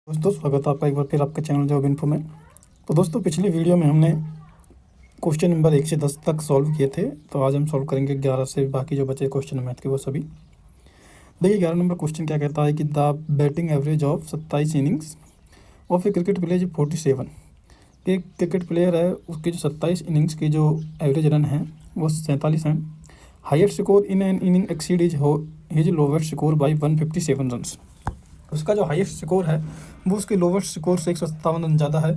दोस्तों स्वागत है आपका एक बार फिर आपके चैनल जॉब इन्फो में। तो दोस्तों पिछली वीडियो में हमने क्वेश्चन नंबर 1 से 10 तक सॉल्व किए थे। तो आज हम सॉल्व करेंगे 11 से बाकी जो बचे क्वेश्चन मैथ के वो सभी। देखिए 11 नंबर क्वेश्चन क्या कहता है कि the batting average of 27 innings of A cricket player 47। एक क्रिकेट प्लेयर है, उसकी जो 27 इनिंग्स की जो एवरेज रन है वो 47 हैं। Highest score in an inning exceed his lowest score by 157 run. उसका जो हाईएस्ट स्कोर है वो उसके लोवेस्ट स्कोर से 157 रन ज़्यादा है।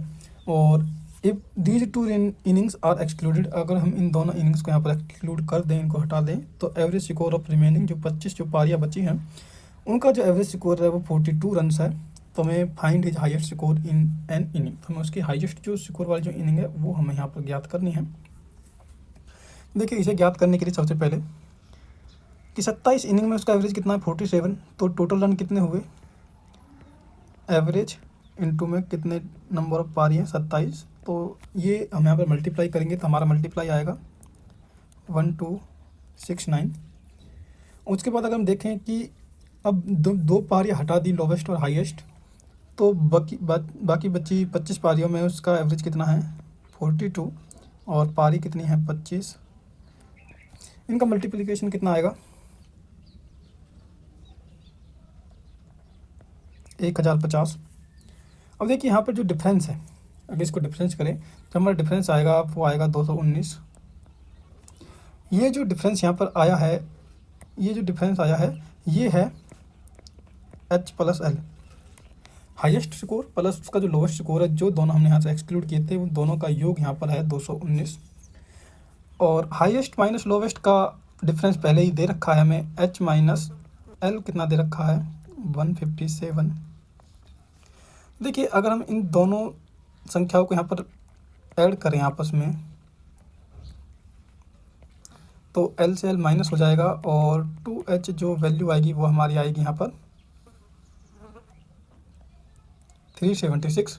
और if these two innings are excluded, अगर हम इन दोनों इनिंग्स को यहाँ पर एक्सक्लूड कर दें, इनको हटा दें, तो एवरेज स्कोर ऑफ रिमेनिंग जो 25 जो पारियाँ बची हैं उनका जो एवरेज स्कोर है वो 42 रन है। तो हमें find his highest score in an inning, तो हमें उसकी हाईएस्ट जो स्कोर वाली जो इनिंग है वो हमें यहाँ पर ज्ञात करनी है। देखिए इसे ज्ञात करने के लिए सबसे पहले कि 27 इनिंग में उसका एवरेज कितना है 47, तो टोटल रन कितने हुए, एवरेज इनटू में कितने नंबर ऑफ पारी हैं 27, तो ये हम यहाँ पर मल्टीप्लाई करेंगे तो हमारा मल्टीप्लाई आएगा 1269। उसके बाद अगर हम देखें कि अब दो पारियाँ हटा दी, लोवेस्ट और हाईएस्ट, तो बाकी बची 25 पारियों में उसका एवरेज कितना है 42 और पारी कितनी है 25। इनका मल्टीप्लिकेशन कितना आएगा 1050। अब देखिए यहाँ पर जो डिफरेंस है, अगर इसको डिफरेंस करें तो हमारा डिफरेंस आएगा वो आएगा 219। ये जो डिफरेंस यहाँ पर आया है, ये जो डिफरेंस आया है ये है H plus L, highest score plus उसका जो लोवेस्ट स्कोर है, जो दोनों हमने यहाँ से एक्सक्लूड किए थे उन दोनों का योग यहाँ पर है 219। और हाईएस्ट माइनस लोवेस्ट का डिफरेंस पहले ही दे रखा है हमें, H माइनस एल कितना दे रखा है 157। देखिए अगर हम इन दोनों संख्याओं को यहाँ पर ऐड करें आपस में तो L से L माइनस हो जाएगा और 2H जो वैल्यू आएगी वो हमारी आएगी यहाँ पर 376।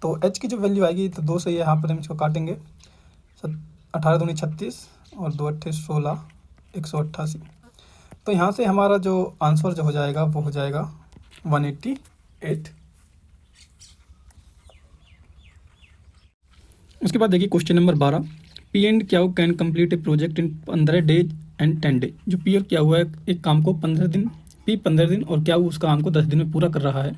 तो H की जो वैल्यू आएगी तो 2 से यहाँ पर हम इसको काटेंगे, 18 दूनी 36 और 2 अट्ठे 16, 188। तो यहाँ से हमारा जो आंसर जो हो जाएगा वो हो जाएगा 188। उसके बाद देखिए question number 12, P and Q can complete a project in 15 days and 10 days. जो पी और क्याऊ है एक काम को 15 दिन, पी 15 दिन और क्याऊ उस काम को 10 दिन में पूरा कर रहा है।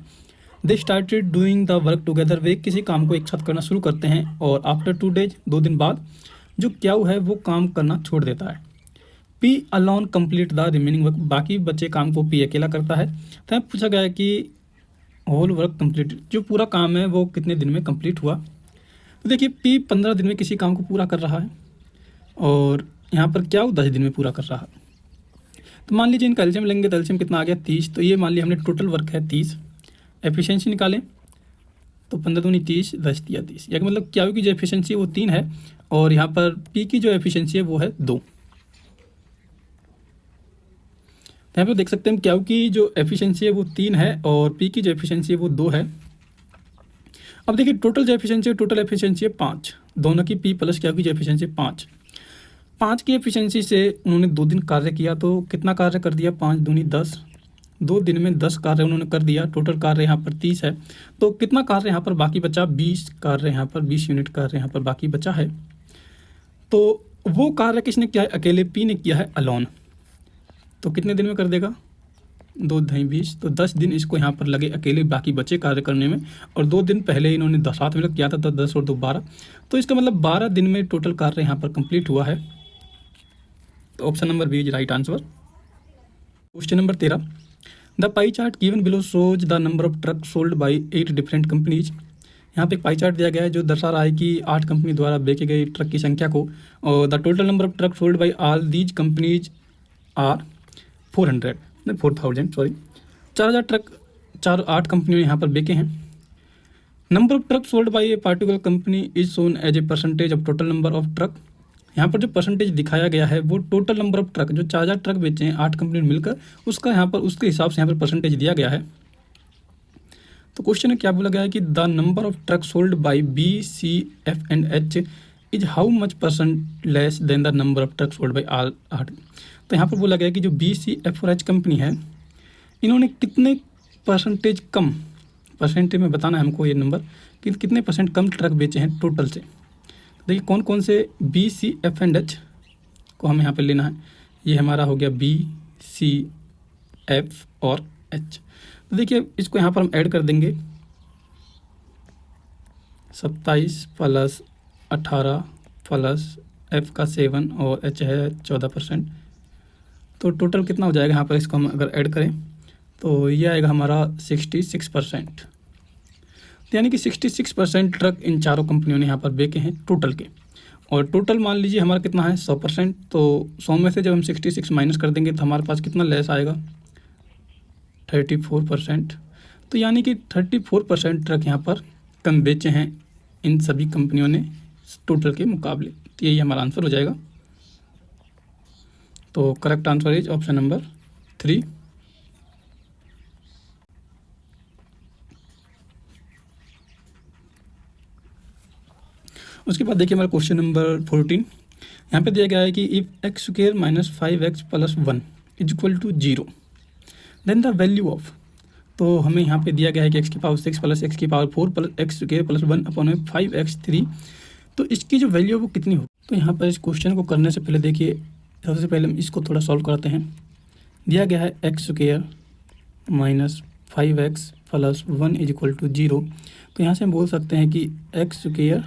They started doing the work together, वे किसी काम को एक साथ करना शुरू करते हैं और आफ्टर 2 डेज 2 दिन बाद जो क्याऊ है वो काम करना छोड़ देता है। P alone complete the remaining work, बाकी बचे काम को पी अकेला करता है। तो पूछा गया है कि होल वर्क कंप्लीट, जो पूरा काम है वो कितने दिन में कंप्लीट हुआ। तो देखिए पी 15 दिन में किसी काम को पूरा कर रहा है और यहाँ पर क्या वो 10 दिन में पूरा कर रहा है। तो मान लीजिए इनका एलसीएम लेंगे तो एलसीएम कितना आ गया 30। तो ये मान लिया हमने टोटल वर्क है 30, एफिशिएंसी निकालें तो 15 दूनी 30, 10 दिया 30, या मतलब क्या की जो एफिशिएंसी है वो 3 है और यहाँ पर पी की जो एफिशिएंसी है वो है 2। यहाँ पर देख सकते हैं क्या की जो एफिशिएंसी है वो 3 है और पी की जो एफिशिएंसी है वो 2 है। अब देखिए टोटल जो एफिशिएंसी है 5, दोनों की पी प्लस क्या की जो एफिशिएंसी 5 की एफिशिएंसी से उन्होंने 2 दिन कार्य किया। तो कितना कार्य कर दिया 5 दूनी 10, 2 दिन में 10 कार्य उन्होंने कर दिया। टोटल कार्य यहाँ पर 30 है। तो कितना कार्य यहाँ पर बाकी बचा 20 कार्य, यहाँ पर 20 यूनिट कार्य यहाँ पर बाकी बचा है। तो वो कार्य किसने किया है, अकेले पी ने किया है अलोन। तो कितने दिन में कर देगा 2 ढाई 20, तो 10 दिन इसको यहाँ पर लगे अकेले बाकी बचे कार्य करने में। और 2 दिन पहले इन्होंने 10 साथ में किया था तो 10 और 2 12, तो इसका मतलब 12 दिन में टोटल कार्य यहाँ पर कंप्लीट हुआ है। तो option number B is right answer. Question number 13, the pie chart given below shows the number of truck sold by 8 different companies. यहाँ पे एक पाई चार्ट दिया गया है जो दर्शा रहा है कि 8 कंपनी द्वारा बेचे गए ट्रक की संख्या को। और the total number of truck sold by all these companies are 4000 sorry 4000 truck 8 कंपनियों ने यहाँ पर बेचे हैं। Number of truck sold by a particular company is shown as a percentage of total number of truck. यहाँ पर जो percentage दिखाया गया है वो टोटल नंबर ऑफ ट्रक, जो 4000 ट्रक बेचे हैं 8 कंपनी मिलकर, उसका यहाँ पर उसके हिसाब से यहाँ पर परसेंटेज दिया गया है। तो क्वेश्चन में क्या बोला गया है कि the number of truck sold by B C F and H is how much percent less than the number of truck sold by all 8। तो यहाँ पर बोला गया कि जो बी सी एफ और एच कंपनी है इन्होंने कितने परसेंटेज कम परसेंटेज में बताना है हमको ये नंबर कि कितने परसेंट कम ट्रक बेचे हैं टोटल से। देखिए कौन कौन से B, C, F and H को हमें यहाँ पे लेना है। ये हमारा हो गया बी, सी, एफ और एच। तो देखिए इसको यहाँ पर हम ऐड कर देंगे 27 प्लस 18 प्लस एफ का 7 और एच है 14%। तो टोटल कितना हो जाएगा यहाँ पर, इसको हम अगर ऐड करें तो ये आएगा हमारा 66%। तो यानी कि 66% ट्रक इन चारों कंपनियों ने यहाँ पर बेचे हैं टोटल के। और टोटल मान लीजिए हमारा कितना है 100%। तो 100 में से जब हम 66 माइनस कर देंगे तो हमारे पास कितना लेस आएगा 34%। तो यानी कि 34% ट्रक यहाँ पर कम बेचे हैं इन सभी कंपनियों ने टोटल के मुकाबले। तो यही हमारा आंसर हो जाएगा। तो correct answer is option number 3। उसके बाद देखिए हमारा क्वेश्चन नंबर 14। यहाँ पे दिया गया है कि if x square minus 5x plus 1 is equal to 0 then the value of. तो हमें यहाँ पे दिया गया है कि x की पावर 6 प्लस x की power 4 plus x square plus 1 upon में 5x3। तो इसकी जो वैल्यू है वो कितनी हो। तो यहाँ पर इस क्वेश्चन को करने से पहले देखिए सबसे पहले हम इसको थोड़ा सॉल्व करते हैं। दिया गया है x square minus 5x plus 1 is equal to 0। तो यहाँ से हम बोल सकते हैं कि x square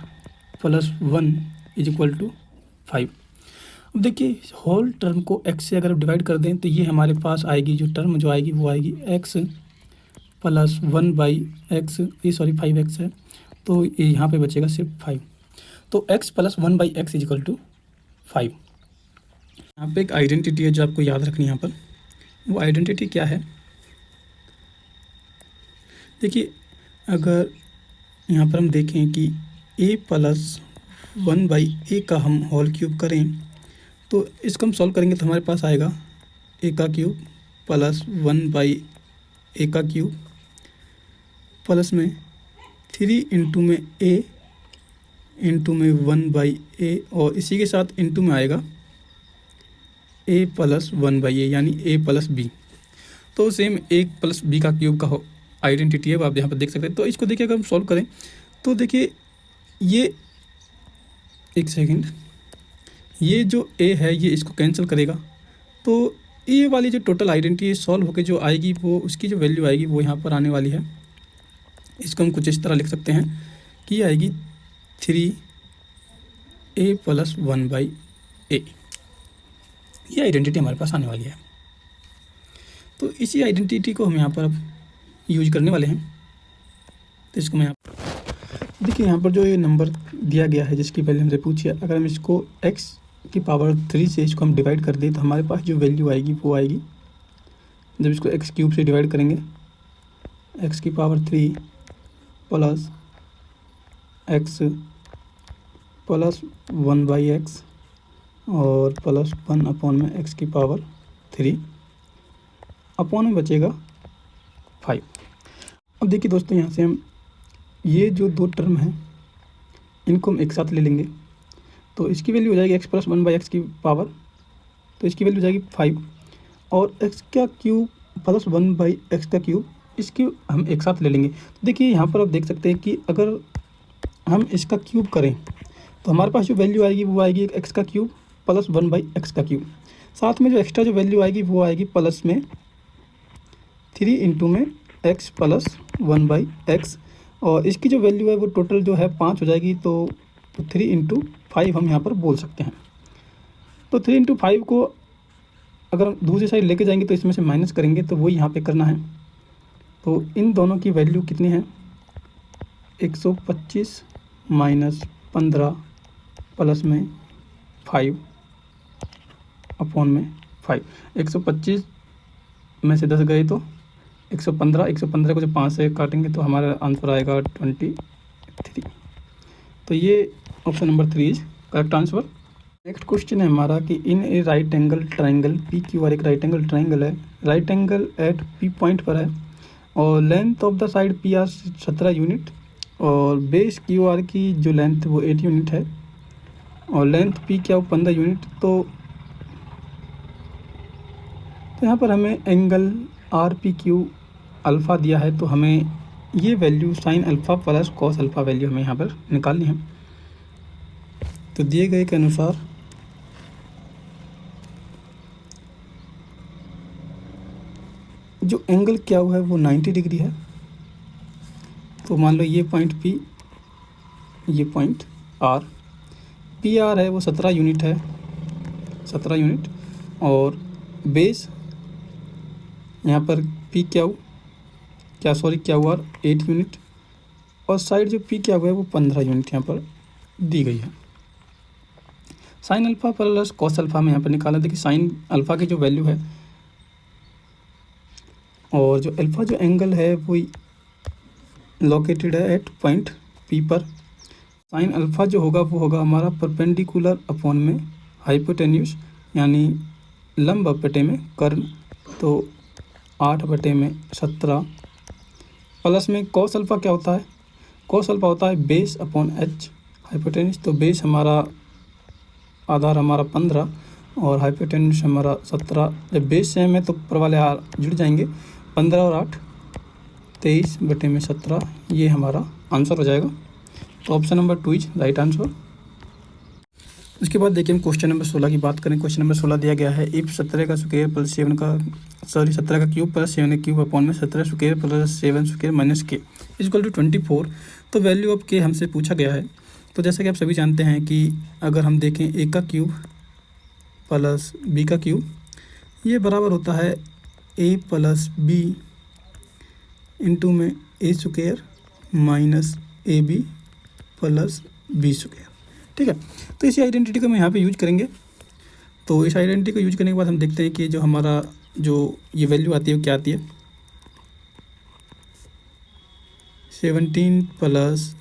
plus 1 is equal to 5। अब देखिए होल टर्म को x से अगर डिवाइड कर दें तो ये हमारे पास आएगी, जो टर्म जो आएगी वो आएगी x प्लस 1 बाई एक्स, ये सॉरी 5x है तो यहाँ पे बचेगा सिर्फ 5। तो x plus 1 by x is equal to 5। यहाँ पे एक आइडेंटिटी है जो आपको याद रखनी है यहाँ पर। वो आइडेंटिटी क्या है, देखिए अगर यहाँ पर हम देखें कि a प्लस 1 बाई ए का हम होल क्यूब करें तो इसको हम सॉल्व करेंगे तो हमारे पास आएगा a का क्यूब प्लस 1 बाई ए का क्यूब प्लस में 3 इंटू में a इंटू में 1 बाई ए और इसी के साथ इंटू में आएगा a प्लस 1 बाई ए यानी a प्लस बी। तो सेम a प्लस बी का क्यूब का आइडेंटिटी है वो आप यहाँ पर देख सकते हैं। तो इसको देखिए अगर हम सॉल्व करें तो देखिए ये एक सेकंड, ये जो a है ये इसको कैंसिल करेगा तो ये वाली जो टोटल आइडेंटिटी सॉल्व होकर जो आएगी वो उसकी जो वैल्यू आएगी वो यहाँ पर आने वाली है। इसको हम कुछ इस तरह लिख सकते हैं कि आएगी 3a प्लस 1 बाई ए। ये आइडेंटिटी हमारे पास आने वाली है। तो इसी आइडेंटिटी को हम यहाँ पर अब यूज करने वाले हैं। तो इसको मैं देखिए यहाँ पर जो ये नंबर दिया गया है जिसकी वैल्यू हमसे पूछी है, अगर हम इसको x की पावर 3 से इसको हम डिवाइड कर दें तो हमारे पास जो वैल्यू आएगी वो आएगी, जब इसको x क्यूब से डिवाइड करेंगे x की power 3 plus x plus 1 by x और प्लस 1 अपॉन में x की पावर 3 अपॉन में बचेगा 5। अब देखिए दोस्तों यहाँ से हम ये जो दो टर्म हैं इनको हम एक साथ ले लेंगे तो इसकी वैल्यू हो जाएगी x प्लस 1 बाई एक्स की पावर, तो इसकी वैल्यू हो जाएगी 5 और x का क्यूब प्लस 1 बाई एक्स का क्यूब इसकी हम एक साथ ले लेंगे। तो देखिए यहाँ पर आप देख सकते हैं कि अगर हम इसका क्यूब करें तो हमारे पास जो वैल्यू आएगी वो आएगी x का क्यूब प्लस 1 बाई एक्स का क्यूब, साथ में जो एक्स्ट्रा जो वैल्यू आएगी वो आएगी प्लस में 3 इंटू में x प्लस 1 बाई एक्स और इसकी जो वैल्यू है वो टोटल जो है 5 हो जाएगी। तो 3 इंटू 5 हम यहाँ पर बोल सकते हैं। तो 3 इंटू 5 को अगर हम दूसरी साइड लेके जाएंगे तो इसमें से माइनस करेंगे तो वो यहाँ पे करना है। तो इन दोनों की वैल्यू कितनी है 125 माइनस 15 प्लस में 5 अपॉन में 5। 125 में से 10 गए तो 115 को जब 5 से काटेंगे तो हमारा आंसर आएगा 23। तो ये option number 3 is correct answer. Next question है हमारा कि in a right angle triangle P Q R, एक राइट एंगल ट्राइंगल है, right angle at P point पर है और length of the side P R 17 unit और बेस क्यू आर की जो लेंथ वो 8 यूनिट है और लेंथ पी क्या वो 15 यूनिट। तो यहाँ पर हमें angle R P Q alpha दिया है तो हमें ये value sine alpha plus cos alpha value हमें यहाँ पर निकालनी है। तो दिए गए के अनुसार जो एंगल क्या हुआ है वो 90 डिग्री है। तो मान लो ये पॉइंट P, ये पॉइंट R, PR है वो 17 यूनिट है, 17 यूनिट। और बेस यहाँ पर क्या हुआ 8 यूनिट। और साइड जो क्या हुआ है वो 15 यूनिट यहाँ पर दी गई है। Sine alpha plus cos alpha में यहाँ पर निकाला। देखिए साइन अल्फ़ा की जो वैल्यू है और जो अल्फ़ा जो एंगल है वो लोकेटेड है एट पॉइंट P पर। साइन अल्फ़ा जो होगा वो होगा हमारा परपेंडिकुलर अपॉन में हाइपोटेन्यूस, यानी लंब बटे में कर्ण। तो 8/17 प्लस में कॉस अल्फ़ा क्या होता है, कॉस अल्फ़ा होता है बेस अपॉन H हाइपोटेन्यूस। तो बेस हमारा आधार हमारा 15 और हाइपोटेन्यूस हमारा 17। जब बेस सेम है तो ऊपर वाले जुड़ जाएंगे, 15 और 8 23/17। ये हमारा आंसर हो जाएगा। तो option number 2 is right answer. उसके बाद देखिए हम क्वेश्चन नंबर 16 की बात करें। क्वेश्चन नंबर 16 दिया गया है इफ 17 का स्क्वायर प्लस 7 का 17 का क्यूब प्लस 7 का क्यूब अपॉन में 17 स्क्वायर प्लस 7 स्क्वायर माइनस के इक्वल टू 24। तो वैल्यू ऑफ के हमसे पूछा गया है। तो जैसा कि आप सभी जानते हैं कि अगर हम देखें ए का क्यूब प्लस बी का क्यूब, ये बराबर होता है ए प्लस बी इंटू में A square minus A B plus B square. ठीक है, तो इसी आइडेंटिटी को हम यहाँ पे यूज करेंगे। तो इस आइडेंटिटी को यूज करने के बाद हम देखते हैं कि जो हमारा जो ये वैल्यू आती है वो क्या आती है। 17 प्लस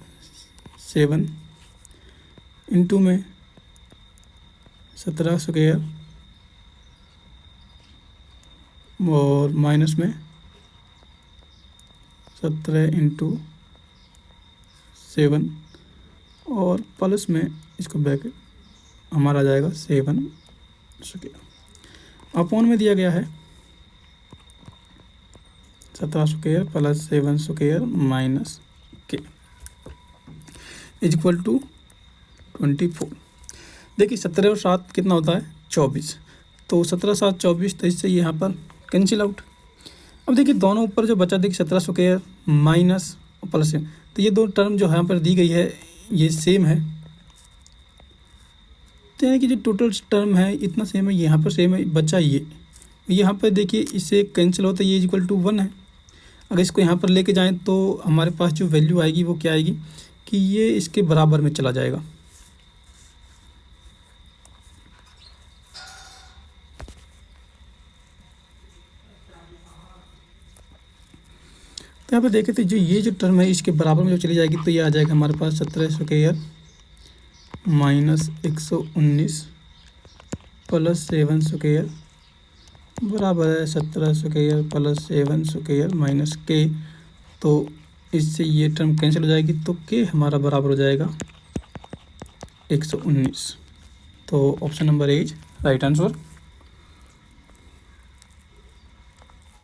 7 इंटू में 17 स्क्वायर और माइनस में 17 इंटू 7 और प्लस में इसको ब्रैकेट हमारा आ जाएगा 7 स्क्वायर। अपॉन में दिया गया है 17 स्क्वायर प्लस 7 स्क्वायर माइनस के इज इक्वल टू 24। देखिए 17 और 7 कितना होता है 24। तो 17 7 24, तो इससे यहाँ पर कैंसिल आउट। अब देखिए दोनों ऊपर जो बचा, देखिए 17 स्क्वायर माइनस प्लस है, तो ये दो टर्म जो यहाँ पर दी गई है ये सेम है। तो यानी कि जो टोटल टर्म है इतना सेम है, यहाँ पर सेम है, बचा ये यहाँ पर देखिए इससे कैंसिल होता है, ये इक्वल टू 1 है। अगर इसको यहाँ पर लेके जाएं तो हमारे पास जो वैल्यू आएगी वो क्या आएगी कि ये इसके बराबर में चला जाएगा। तो यहाँ पर देखें तो जो ये जो टर्म है इसके बराबर में जो चली जाएगी, तो ये आ जाएगा हमारे पास 17 स्क्वायर माइनस 119 प्लस 7 स्क्वायर बराबर है 17 स्क्वायर प्लस 7 स्क्वायर माइनस के। तो इससे ये टर्म कैंसिल हो जाएगी, तो के हमारा बराबर हो जाएगा 119। तो option number A is right answer.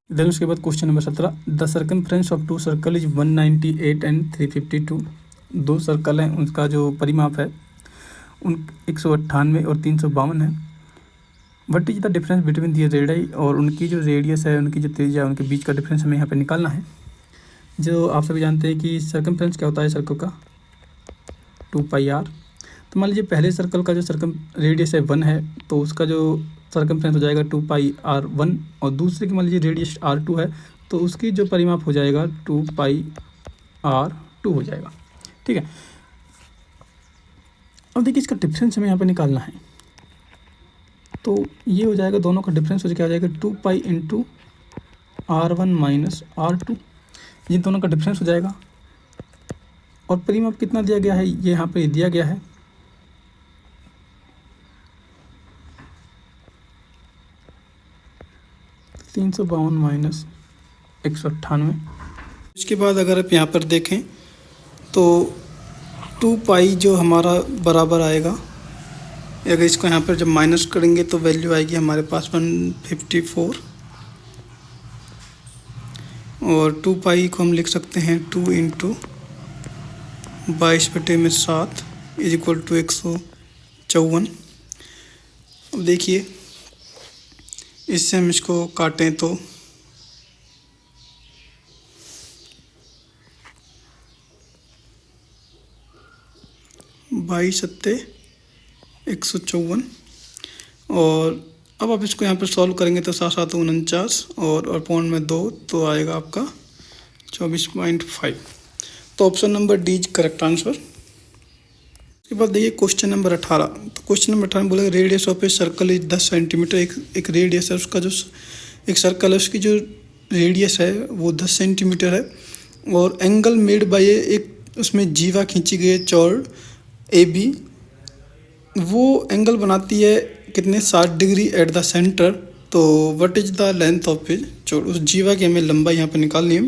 Then उसके बाद question number 17, the circumference of 2 circle is 198 and 352। 2 circle हैं, उनका जो परिमाप है उन 198 और 352 है। What is the difference between the radii, और उनकी जो रेडियस है, उनकी जो त्रिज्या है, उनके बीच का डिफरेंस हमें यहाँ पे निकालना है। जो आप सभी जानते हैं कि सर्कमफ्रेंस क्या होता है सर्कल का 2πr। तो मान लीजिए पहले सर्कल का जो सर्कम रेडियस है 1 है, तो उसका जो सर्कमफ्रेंस हो जाएगा 2πr1। और दूसरे की मान लीजिए रेडियस r2 है, तो उसकी जो परिमाप हो जाएगा 2πr2 हो जाएगा। ठीक है, अब देखिए इसका डिफरेंस हमें यहाँ पे निकालना है। तो ये हो जाएगा, दोनों का डिफरेंस हो जाएगा 2π इंटू r1 माइनस r2। ये दोनों का डिफरेंस हो जाएगा। और परिमाप कितना दिया गया है, ये यहाँ पे दिया गया है 352 माइनस 198। इसके बाद अगर आप यहाँ पर देखें तो 2π जो हमारा बराबर आएगा, अगर इसको यहाँ पर जब माइनस करेंगे तो वैल्यू आएगी हमारे पास 154 और 2 पाई को हम लिख सकते हैं 2 इंटू 22/7 इज इक्वल टू 154। अब देखिए इससे हम इसको काटें तो 22 सत्ते 154। और अब आप इसको यहाँ पर सॉल्व करेंगे तो 7 7 49 और पौन में 2 तो आएगा आपका 24.5। तो option number D is correct answer. इसके बाद देखिए क्वेश्चन नंबर 18। तो क्वेश्चन नंबर 18 में बोलेगा radius of a circle is 10 centimetre. एक रेडियस है उसका, जो एक सर्कल है उसकी जो रेडियस है वो 10 सेंटीमीटर है, और एंगल मेड बाय एक उसमें जीवा खींची गई है चौड़ ए बी, वो एंगल बनाती है कितने 60 डिग्री एट द सेंटर। तो what is the length of is chord, उस जीवा की हमें लंबाई यहाँ पर निकालनी है।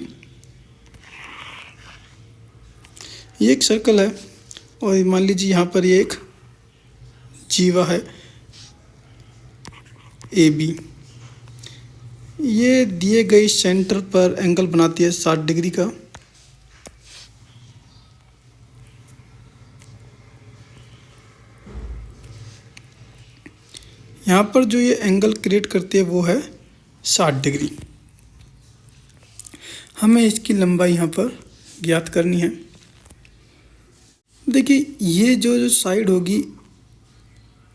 ये एक सर्कल है और मान लीजिए यहाँ पर ये एक जीवा है ए बी, ये दिए गए सेंटर पर एंगल बनाती है 60 डिग्री का। यहाँ पर जो ये एंगल क्रिएट करती है वो है 60 डिग्री। हमें इसकी लंबाई यहाँ पर ज्ञात करनी है। देखिए ये जो साइड होगी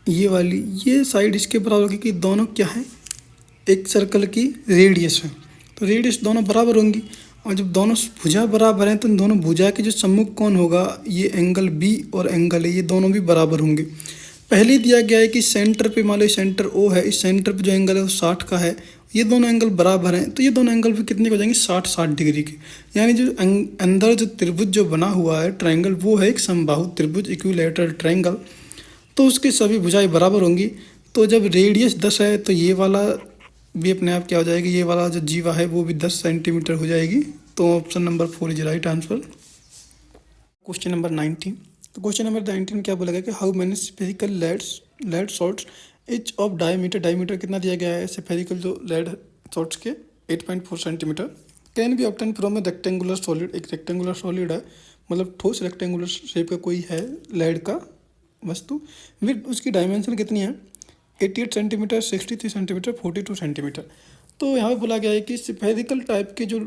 ये वाली, ये साइड इसके बराबर होगी कि दोनों क्या है, एक सर्कल की रेडियस है, तो रेडियस दोनों बराबर होंगी। और जब दोनों भुजा बराबर हैं तो दोनों भुजा के जो सम्मुख कोण होगा, ये एंगल बी और एंगल ए, ये दोनों भी बराबर होंगे। पहले दिया गया है कि सेंटर पे मान लो सेंटर ओ है, इस सेंटर पे जो एंगल है वो 60 का है, ये दोनों एंगल बराबर हैं, तो ये दोनों एंगल भी कितने हो जाएंगे 60 डिग्री के। यानी जो अंदर जो त्रिभुज जो बना हुआ है ट्रायंगल, वो है एक समबाहु त्रिभुज इक्विलैटरल ट्रायंगल, तो उसकी सभी भुजाएं बराबर होंगी। तो जब रेडियस 10 है तो ये वाला भी अपने आप क्या हो जाएगी, ये वाला जो जीवा है वो भी 10 सेंटीमीटर हो जाएगी। तो option number 4 is right answer. Question number 19। तो क्वेश्चन नंबर 19 क्या बोला गया कि how many spherical lead shots each of diameter कितना दिया गया है स्फेरिकल जो लेड शॉर्ट्स के 8.4 centimetre can be obtain from A rectangular solid. एक रेक्टेंगुलर सॉलिड है, मतलब ठोस रेक्टेंगुलर शेप का कोई है लेड का वस्तु, विद उसकी डायमेंशन कितनी है 88 सेंटीमीटर, 63 सेंटीमीटर, 42 सेंटीमीटर। तो यहाँ पे बोला गया है कि स्फेरिकल टाइप के जो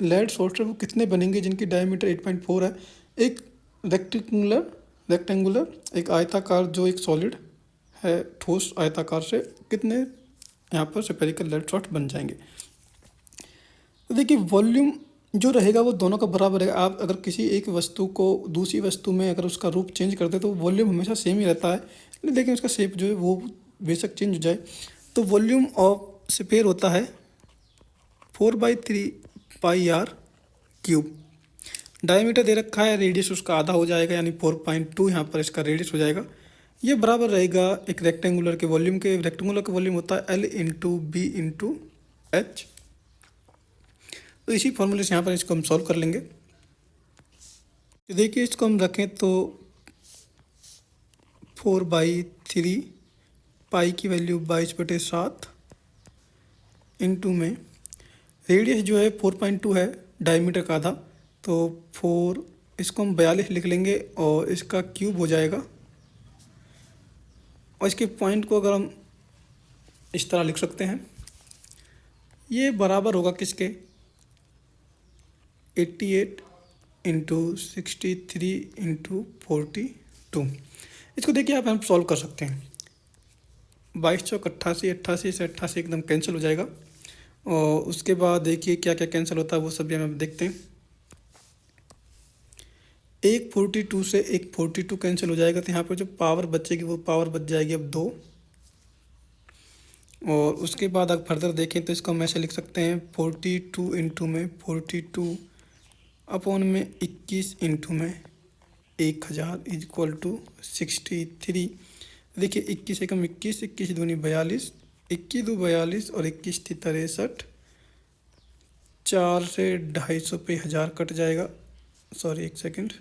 लेड शॉर्ट्स है वो कितने बनेंगे जिनकी डायमीटर 8.4 है। एक रेक्टेंगुलर एक आयताकार जो एक सॉलिड है ठोस आयताकार से कितने यहाँ पर स्फेरिकल लेड शॉर्ट्स बन जाएंगे। तो देखिए वॉल्यूम जो रहेगा वो दोनों का बराबर है। आप अगर किसी एक वस्तु को दूसरी वस्तु में अगर उसका रूप चेंज करते तो वॉल्यूम हमेशा सेम ही रहता है, लेकिन उसका शेप जो है वो बेशक चेंज हो जाए। तो वॉल्यूम ऑफ स्फीयर होता है 4/3 पाई आर क्यूब। डायमीटर दे रखा है, रेडियस उसका आधा हो जाएगा यानी 4.2 यहाँ पर इसका रेडियस हो जाएगा। ये बराबर रहेगा एक रेक्टेंगुलर के वॉल्यूम के। रेक्टेंगुलर का वॉल्यूम होता है L into B into H. तो इसी फॉर्मूले से यहाँ पर इसको हम सॉल्व कर लेंगे। तो देखिए इसको हम रखें तो 4/3 पाई की वैल्यू 22/7 इंटू में रेडियस जो है 4.2 है, डायमीटर का आधा, तो 4 इसको हम 42 लिख लेंगे और इसका क्यूब हो जाएगा। और इसके पॉइंट को अगर हम इस तरह लिख सकते हैं, ये बराबर होगा किसके 88 इंटू 63 इंटू 42। इसको देखिए आप हम सॉल्व कर सकते हैं। 22 चौक 88, 88 से 88 एकदम कैंसिल हो जाएगा। और उसके बाद देखिए क्या क्या कैंसिल होता है वो सब भी हम देखते हैं। एक 42 से एक 42 कैंसिल हो जाएगा, तो यहाँ पर जो पावर बचेगी वो पावर बच जाएगी अब 2। और उसके बाद अगर फर्दर देखें तो इसको हम ऐसे लिख सकते हैं 42 इंटू में 42 अपॉन में 21 इंटू में 1000 इज इक्वल टू 63। देखिए 21 एकम 21, 21 दूनी 42, 21 दो 42 और 21 थी 63। 4 से 250 पे 1000 कट जाएगा, सॉरी एक सेकंड।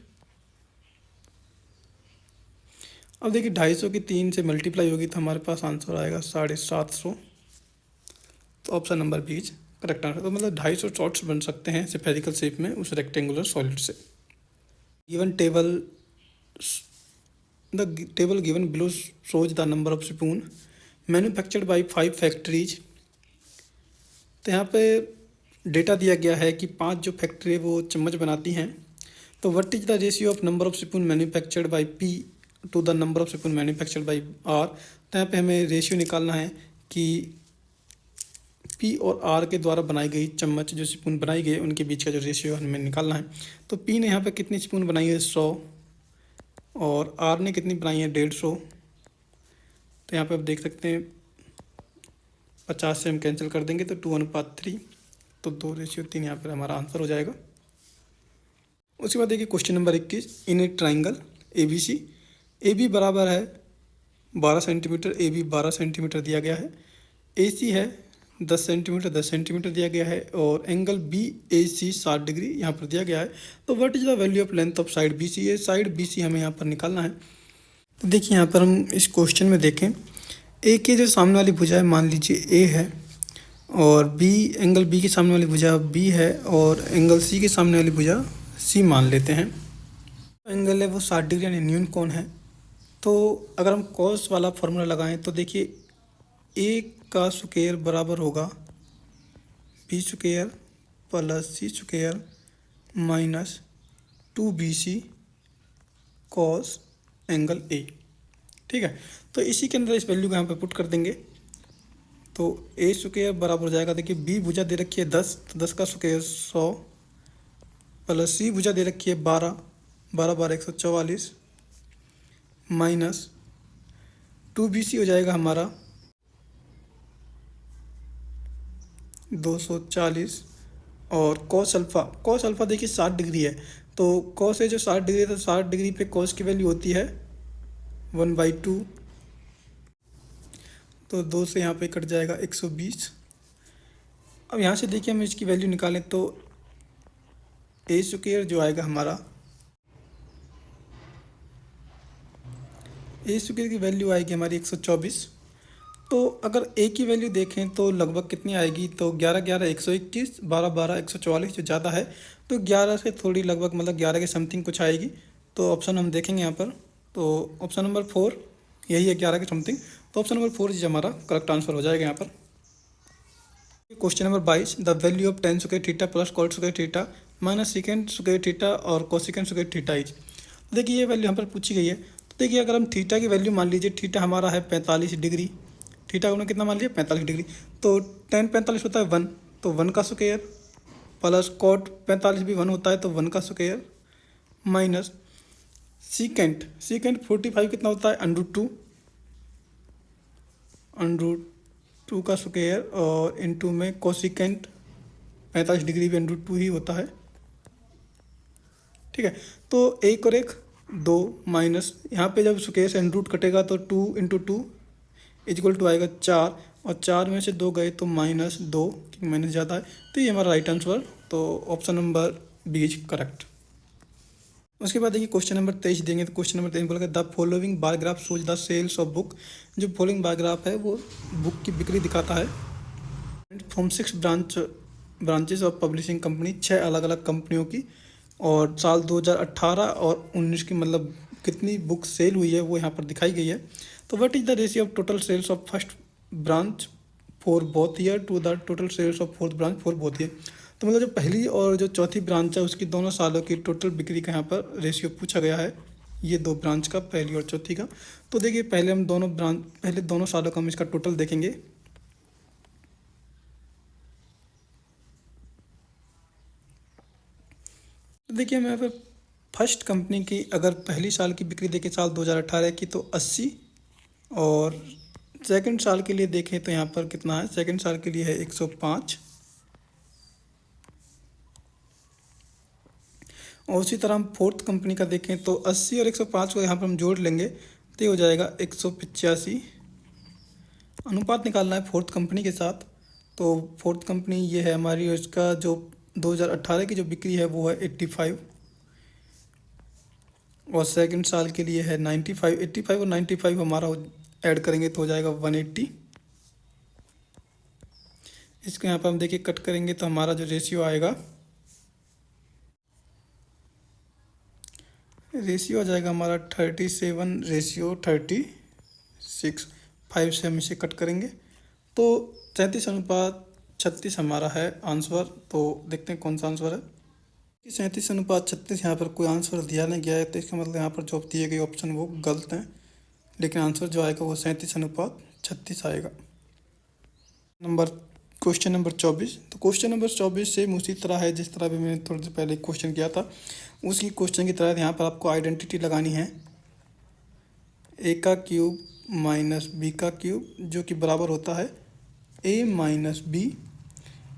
अब देखिए 250 की 3 से मल्टीप्लाई होगी तो हमारे पास आंसर आएगा 750। तो option number B is correct answer. तो मतलब 250 शॉट्स बन सकते हैं स्फेरिकल शेप में उस रेक्टेंगुलर सॉलिड से। Given table, the table given below shows the number of spoon manufactured bye 5 factories. तो यहाँ पे डेटा दिया गया है कि 5 जो फैक्ट्री है वो चम्मच बनाती हैं। तो what is the ratio of number of spoon manufactured by P to the number of spoon manufactured by R. तो यहाँ पे हमें रेशियो निकालना है कि पी और आर के द्वारा बनाई गई चम्मच जो स्पून बनाई गई उनके बीच का जो रेशियो हमें निकालना है। तो पी ने यहाँ पे कितनी स्पून बनाई है 100 और आर ने कितनी बनाई है 150। तो यहाँ पे आप देख सकते हैं 50 से हम कैंसिल कर देंगे तो 2:3, तो 2:3 यहाँ पर हमारा आंसर हो जाएगा। उसके बाद देखिए question number 21, in a triangle A B C, A B बराबर है 12 सेंटीमीटर, ए बी 12 सेंटीमीटर दिया गया है, ए सी है 10 सेंटीमीटर 10 सेंटीमीटर दिया गया है और angle B A C 60 degree यहाँ पर दिया गया है। तो what is the value of length of side B C. ये साइड बी सी हमें यहाँ पर निकालना है। तो देखिए यहाँ पर हम इस क्वेश्चन में देखें, ए के जो सामने वाली भुजा है मान लीजिए ए है और बी एंगल बी के सामने वाली भुजा बी है और एंगल सी के सामने वाली भुजा सी मान लेते हैं। एंगल है वो 60 डिग्री यानी न्यून कोण है। तो अगर हम कॉस वाला फॉर्मूला लगाएं तो देखिए ए का स्क्वायर बराबर होगा B square plus C square minus 2BC cos angle A. ठीक है, तो इसी के अंदर इस वैल्यू को यहाँ पे पुट कर देंगे। तो ए स्क्वायर बराबर हो जाएगा, देखिए बी भुजा दे रखी है 10, तो 10 का स्क्वायर 100 प्लस सी भुजा दे रखी है 12, 12 12 144 माइनस 2BC हो जाएगा हमारा 240 और कॉस अल्फ़ा देखिए 60 डिग्री है। तो कॉस है जो 60 डिग्री है तो 60 डिग्री पे कॉस की वैल्यू होती है 1/2। तो 2 से यहाँ पे कट जाएगा 120। अब यहाँ से देखिए हम इसकी वैल्यू निकालें तो ए स्क्वायर जो आएगा हमारा, ए स्क्वायर की वैल्यू आएगी हमारी 124। तो अगर ए की वैल्यू देखें तो लगभग कितनी आएगी, तो 11 11 121, 12 12 144 जो ज़्यादा है तो 11 से थोड़ी लगभग मतलब 11 के समथिंग कुछ आएगी। तो ऑप्शन हम देखेंगे यहाँ पर, तो ऑप्शन नंबर 4 यही है 11 के समथिंग। तो ऑप्शन नंबर 4 जी हमारा करेक्ट आंसर हो जाएगा यहाँ पर। Question number 22, the value of tan square theta plus cot square theta minus secant square theta और कोसेकेंड स्क्वायर थीटा इज। देखिए ये वैल्यू यहाँ पर पूछी गई है। तो देखिए अगर हम थीटा की वैल्यू मान लीजिए, थीटा हमारा है 45 डिग्री, थीटा उन्होंने कितना मान लिया 45 डिग्री, तो टेन 45 होता है 1, तो 1 का स्क्वायर प्लस कॉट 45 भी 1 होता है तो 1 का स्क्वायर माइनस सीकेंट 45 कितना होता है √2 का स्क्वायर और इनटू में कोसिकेंट 45 डिग्री भी √2 ही होता है। ठीक है, तो एक और एक 2 माइनस यहाँ पे जब स्क्वायर से √2 कटेगा तो 2 × 2 इक्वल टू आएगा 4 और 4 में से 2 गए तो -2 क्योंकि माइनस ज़्यादा है। तो ये हमारा राइट आंसर, तो option number B is correct. उसके बाद देखिए क्वेश्चन नंबर 23 देंगे। तो क्वेश्चन नंबर 23 बोलेगा the following bar graph shows the sales of book. जो फॉलोइंग बार ग्राफ है वो बुक की बिक्री दिखाता है। From 6 branches of publishing company, 6 अलग अलग कंपनियों की, और साल 2018 और 19 की मतलब कितनी बुक सेल हुई है वो यहाँ पर दिखाई गई है। तो what is the ratio of total sales of first branch for both year to the total sales of fourth branch for both year. तो मतलब जो पहली और जो चौथी ब्रांच है उसकी दोनों सालों की टोटल बिक्री का यहाँ पर रेशियो पूछा गया है, ये 2 ब्रांच का, पहली और चौथी का। तो देखिए पहले हम पहले दोनों सालों का हम इसका टोटल देखेंगे। तो देखिए हम यहाँ पर फर्स्ट कंपनी की अगर पहली साल की बिक्री देखें साल 2018 की तो 80, और सेकंड साल के लिए देखें तो यहाँ पर कितना है, सेकंड साल के लिए है 105। और उसी तरह हम फोर्थ कंपनी का देखें तो 80 और 105 को यहाँ पर हम जोड़ लेंगे तो ये हो जाएगा 185। अनुपात निकालना है फोर्थ कंपनी के साथ। तो फोर्थ कंपनी ये है हमारी, और इसका जो 2018 की जो बिक्री है वो है 85 और सेकंड साल के लिए है 95। 85 और 95 हमारा ऐड करेंगे तो हो जाएगा 180। इसको यहाँ पर हम देखिए कट करेंगे तो हमारा जो रेशियो आएगा, रेशियो आ जाएगा हमारा 37:36। 5 से हम इसे कट करेंगे तो 37:36 हमारा है आंसर। तो देखते हैं कौन सा आंसर है। 37:36 यहाँ पर कोई आंसर दिया नहीं गया है, तो इसका मतलब यहाँ पर जो दिए गए ऑप्शन वो गलत हैं, लेकिन आंसर जो आएगा वो 37:36 आएगा। Question number 24। तो क्वेश्चन नंबर 24 सेम उसी तरह है जिस तरह भी मैंने थोड़ी देर पहले क्वेश्चन किया था, उसी क्वेश्चन की तरह यहाँ पर आपको आइडेंटिटी लगानी है। ए का क्यूब माइनस बी का क्यूब जो कि बराबर होता है ए माइनस बी,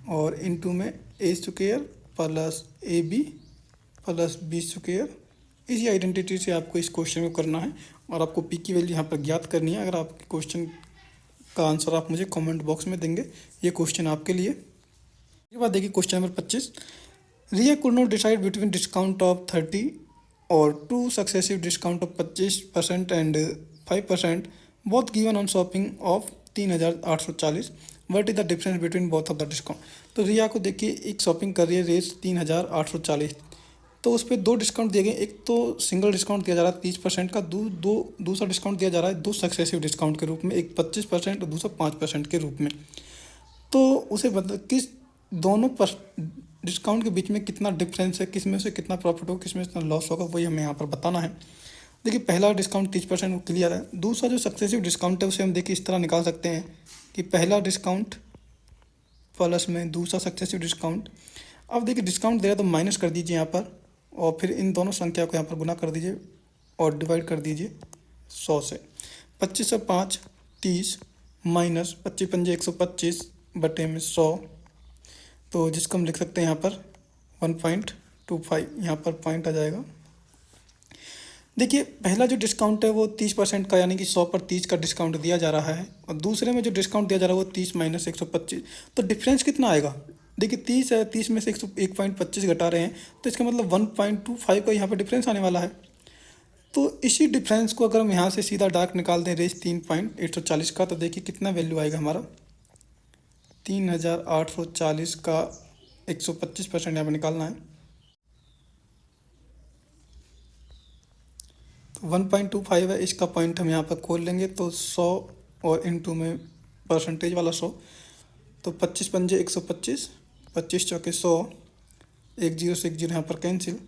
और इनटू में A square plus A B plus B square. इसी आइडेंटिटी से आपको इस क्वेश्चन को करना है और आपको पी की वैल्यू यहाँ पर ज्ञात करनी है। अगर आपके क्वेश्चन का आंसर आप मुझे कमेंट बॉक्स में देंगे, ये क्वेश्चन आपके लिए। इसके बाद देखिए question number 25। Riya could not decide between discount of 30 और 2 successive discount of 25% and 5% both given on shopping of 3840। What is the difference between both of the discount. तो रिया को देखिए एक शॉपिंग कर रही है रेट 3840, तो उस पर 2 डिस्काउंट दिए गए। एक तो सिंगल डिस्काउंट दिया जा रहा है 30% का, दूसरा डिस्काउंट दिया जा रहा है 2 सक्सेसिव डिस्काउंट के रूप में, एक 25% और दूसरा 5% के रूप में। तो उसे किस दोनों डिस्काउंट के बीच में कितना डिफरेंस है, किस में से कितना प्रॉफिट होगा, किस में से कितना लॉस होगा, वही हमें यहाँ पर बताना है। देखिए पहला डिस्काउंट 30% वो क्लियर है। दूसरा जो सक्सेसिव डिस्काउंट है उसे हम देखिए इस तरह निकाल सकते हैं कि पहला डिस्काउंट प्लस में दूसरा सक्सेसिव डिस्काउंट। अब देखिए डिस्काउंट दे रहा है तो माइनस कर दीजिए यहाँ पर, और फिर इन दोनों संख्या को यहाँ पर गुना कर दीजिए और डिवाइड कर दीजिए 100 से। 25 से 5 30 माइनस 25 पंजे 125 बटे में 100, तो जिसको हम लिख सकते हैं यहाँ पर 1.25, यहाँ पर पॉइंट आ जाएगा। देखिए पहला जो डिस्काउंट है वो 30% का, यानी कि 100 पर 30 का डिस्काउंट दिया जा रहा है, और दूसरे में जो डिस्काउंट दिया जा रहा है वो 30 माइनस 125। तो डिफरेंस कितना आएगा। देखिए 30 है, 30 में से 1.25 घटा रहे हैं, तो इसका मतलब 1.25 का यहाँ पर डिफरेंस आने वाला है। तो इसी डिफरेंस को अगर हम यहाँ से सीधा डायरेक्ट निकाल दें रेस 3.840 का, तो देखिए कितना वैल्यू आएगा हमारा 3840 का 125% यहाँ पर निकालना है। तो 1.25 है, इसका पॉइंट हम यहाँ पर खोल लेंगे तो 100 और इनटू में परसेंटेज वाला 100, तो 25 पंजे 125, 25 चौके 100, 1 0 से 1 0 यहाँ पर कैंसिल।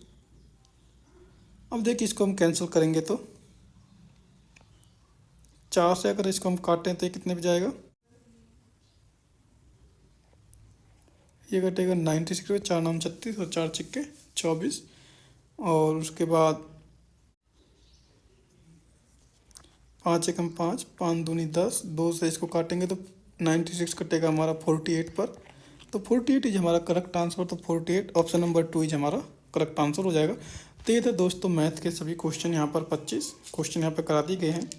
अब देखिए इसको हम कैंसिल करेंगे तो 4 से अगर इसको हम काटें तो ये कितने पे जाएगा, ये कटेगा 96, 4 9 36 और 4 छिक्के 24, और उसके बाद 5 एकम 5, 5 दूनी 10, 2 से इसको काटेंगे तो 96 कटेगा हमारा 48 पर। तो 48 इज हमारा करेक्ट आंसर। तो 48 ऑप्शन नंबर 2 इज हमारा करेक्ट आंसर हो जाएगा। तो ये थे दोस्तों मैथ के सभी क्वेश्चन, यहाँ पर 25 क्वेश्चन यहाँ पर करा दिए गए हैं।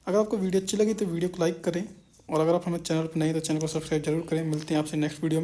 अगर आपको वीडियो अच्छी लगी तो वीडियो को लाइक करें, और अगर आप हमारे चैनल पर नहीं तो चैनल को सब्सक्राइब जरूर करें। मिलते हैं आपसे नेक्स्ट वीडियो में।